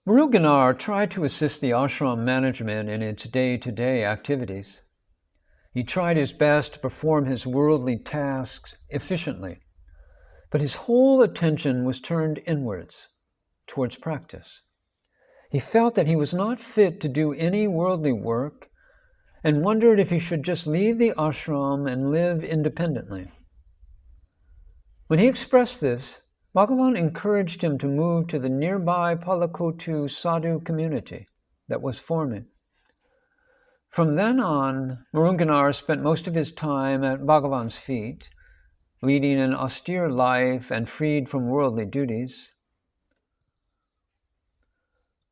Muruganar tried to assist the ashram management in its day-to-day activities. He tried his best to perform his worldly tasks efficiently, but his whole attention was turned inwards, towards practice. He felt that he was not fit to do any worldly work and wondered if he should just leave the ashram and live independently. When he expressed this, Bhagavan encouraged him to move to the nearby Palakotu Sadhu community that was forming. From then on, Muruganar spent most of his time at Bhagavan's feet, leading an austere life and freed from worldly duties.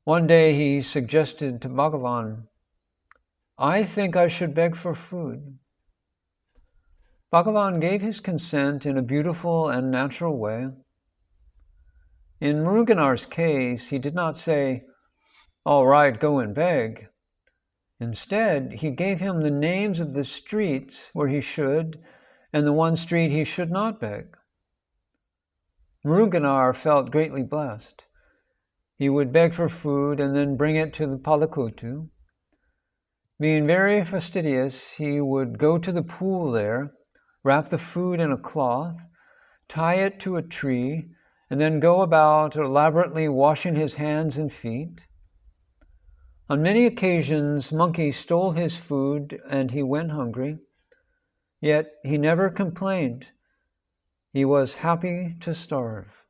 One day he suggested to Bhagavan, "I think I should beg for food." Bhagavan gave his consent in a beautiful and natural way. In Muruganar's case, he did not say, "All right, go and beg." Instead, he gave him the names of the streets where he should and the one street he should not beg. Muruganar felt greatly blessed. He would beg for food and then bring it to the Palakotu. Being very fastidious, he would go to the pool there, wrap the food in a cloth, tie it to a tree, and then go about elaborately washing his hands and feet. On many occasions, monkeys stole his food and he went hungry, yet he never complained. He was happy to starve.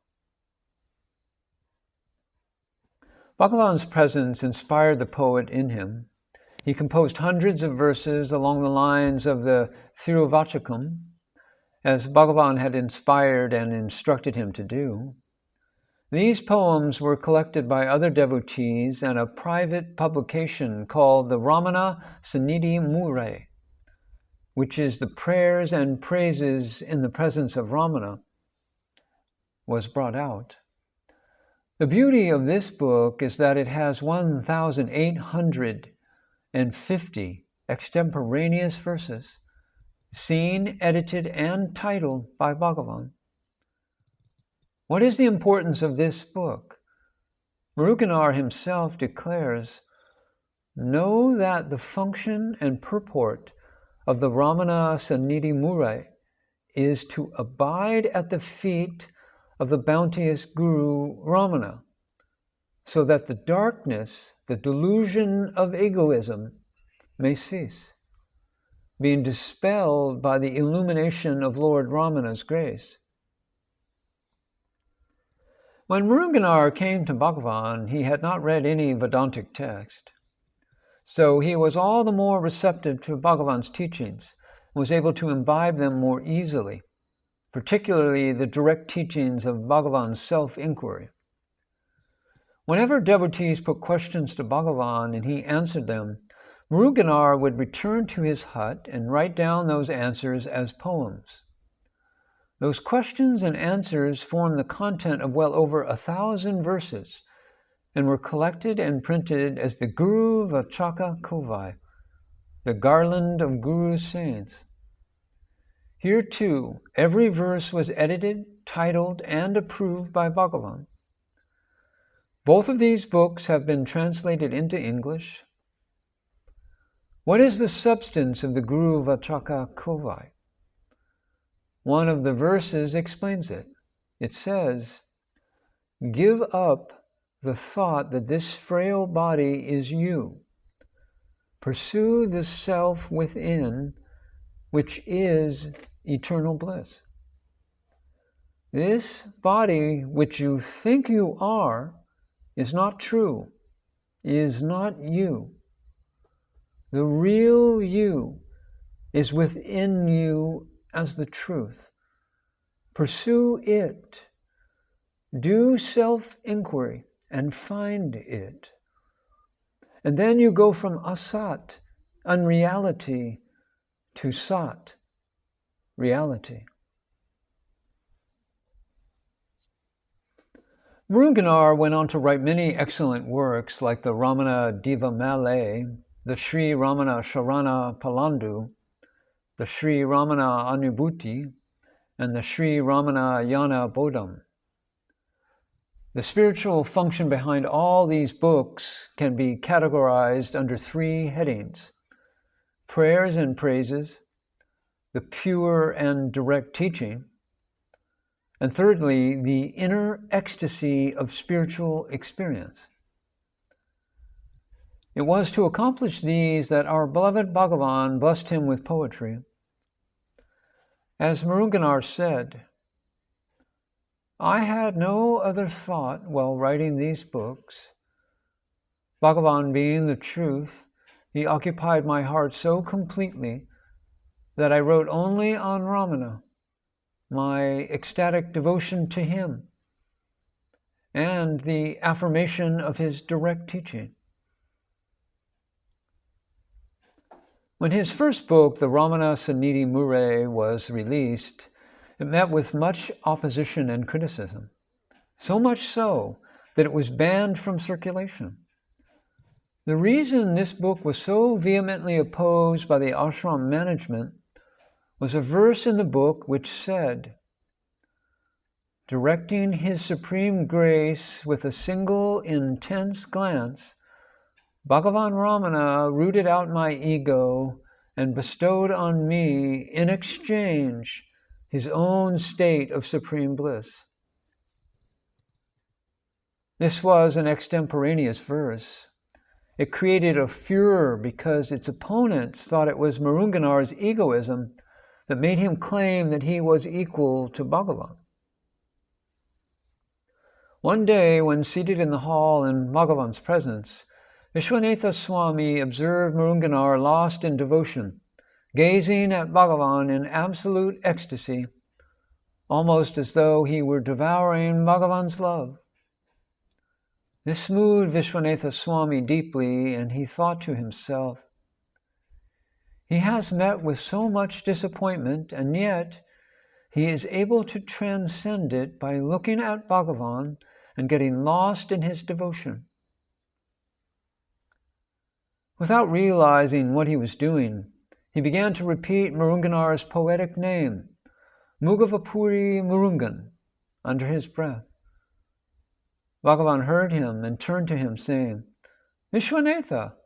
Bhagavan's presence inspired the poet in him. He composed hundreds of verses along the lines of the Thiruvachakam, as Bhagavan had inspired and instructed him to do. These poems were collected by other devotees in a private publication called the Ramana Periya, which is the prayers and praises in the presence of Ramana, was brought out. The beauty of this book is that it has 1,850 extemporaneous verses, seen, edited, and titled by Bhagavan. What is the importance of this book? Muruganar himself declares, "Know that the function and purport of the Ramana Periya is to abide at the feet of the bounteous Guru Ramana, so that the darkness, the delusion of egoism, may cease, being dispelled by the illumination of Lord Ramana's grace." When Muruganar came to Bhagavan, he had not read any Vedantic text. So he was all the more receptive to Bhagavan's teachings and was able to imbibe them more easily, particularly the direct teachings of Bhagavan's self-inquiry. Whenever devotees put questions to Bhagavan and he answered them, Muruganar would return to his hut and write down those answers as poems. Those questions and answers formed the content of well over 1,000 verses and were collected and printed as the Guru Vachaka Kovai, the garland of Guru's saints. Here too, every verse was edited, titled, and approved by Bhagavan. Both of these books have been translated into English. What is the substance of the Guru Vachaka Kovai? One of the verses explains it. It says, "Give up the thought that this frail body is you. Pursue the self within, which is eternal bliss. This body which you think you are is not true, is not you. The real you is within you as the truth. Pursue it. Do self-inquiry and find it. And then you go from asat, unreality, to sat, reality." Muruganar went on to write many excellent works like the Ramana Divamale, the Sri Ramana Sharana Palandu, the Sri Ramana Anubhuti, and the Sri Ramana Yana Bodham. The spiritual function behind all these books can be categorized under three headings: prayers and praises, the pure and direct teaching, and thirdly, the inner ecstasy of spiritual experience. It was to accomplish these that our beloved Bhagavan blessed him with poetry. As Muruganar said, "I had no other thought while writing these books. Bhagavan being the truth, he occupied my heart so completely that I wrote only on Ramana, my ecstatic devotion to him, and the affirmation of his direct teaching." When his first book, the Ramana Sannidhi Murray, was released, it met with much opposition and criticism, so much so that it was banned from circulation. The reason this book was so vehemently opposed by the ashram management was a verse in the book which said, "Directing his supreme grace with a single intense glance, Bhagavan Ramana rooted out my ego and bestowed on me, in exchange, his own state of supreme bliss." This was an extemporaneous verse. It created a furor because its opponents thought it was Muruganar's egoism that made him claim that he was equal to Bhagavan. One day, when seated in the hall in Bhagavan's presence, Vishwanatha Swami observed Muruganar lost in devotion, gazing at Bhagavan in absolute ecstasy, almost as though he were devouring Bhagavan's love. This moved Vishwanatha Swami deeply, and he thought to himself, "He has met with so much disappointment, and yet he is able to transcend it by looking at Bhagavan and getting lost in his devotion." Without realizing what he was doing, he began to repeat Muruganar's poetic name, Mugavapuri Murungan, under his breath. Bhagavan heard him and turned to him, saying, "Vishwanatha,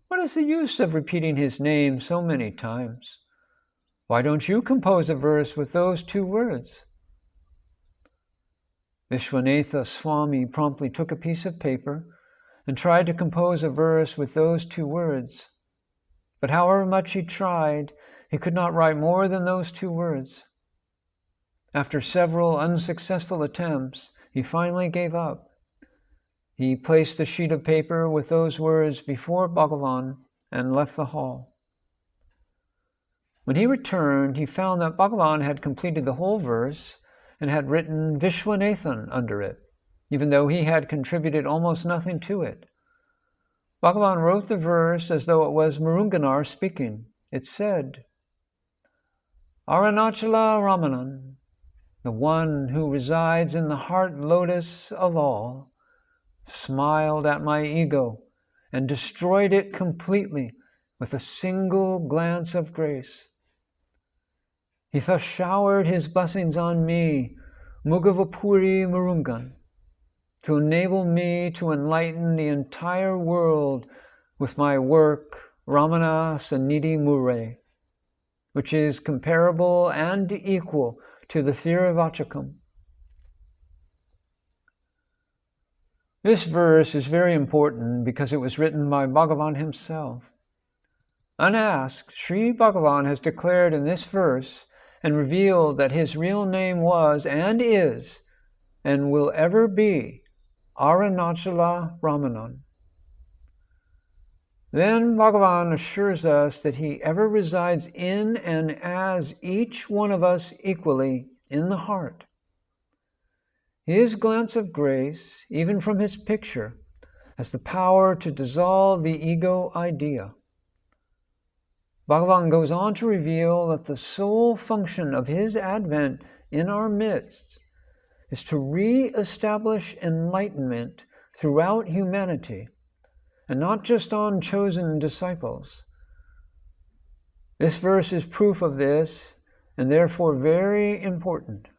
what is the use of repeating his name so many times? Why don't you compose a verse with those two words?" Vishwanatha Swami promptly took a piece of paper and tried to compose a verse with those two words. But however much he tried, he could not write more than those two words. After several unsuccessful attempts, he finally gave up. He placed the sheet of paper with those words before Bhagavan and left the hall. When he returned, he found that Bhagavan had completed the whole verse and had written Vishwanathan under it, even though he had contributed almost nothing to it. Bhagavan wrote the verse as though it was Muruganar speaking. It said, "Arunachala Ramanan, the one who resides in the heart lotus of all, smiled at my ego and destroyed it completely with a single glance of grace. He thus showered his blessings on me, Mugavapuri Murungan, to enable me to enlighten the entire world with my work, Ramana Sannidhi Murray, which is comparable and equal to the Theravachakam." This verse is very important because it was written by Bhagavan himself. Unasked, Sri Bhagavan has declared in this verse and revealed that his real name was and is and will ever be Arunachala Ramanan. Then Bhagavan assures us that he ever resides in and as each one of us equally in the heart. His glance of grace, even from his picture, has the power to dissolve the ego idea. Bhagavan goes on to reveal that the sole function of his advent in our midst is to re-establish enlightenment throughout humanity, and not just on chosen disciples. This verse is proof of this, and therefore very important.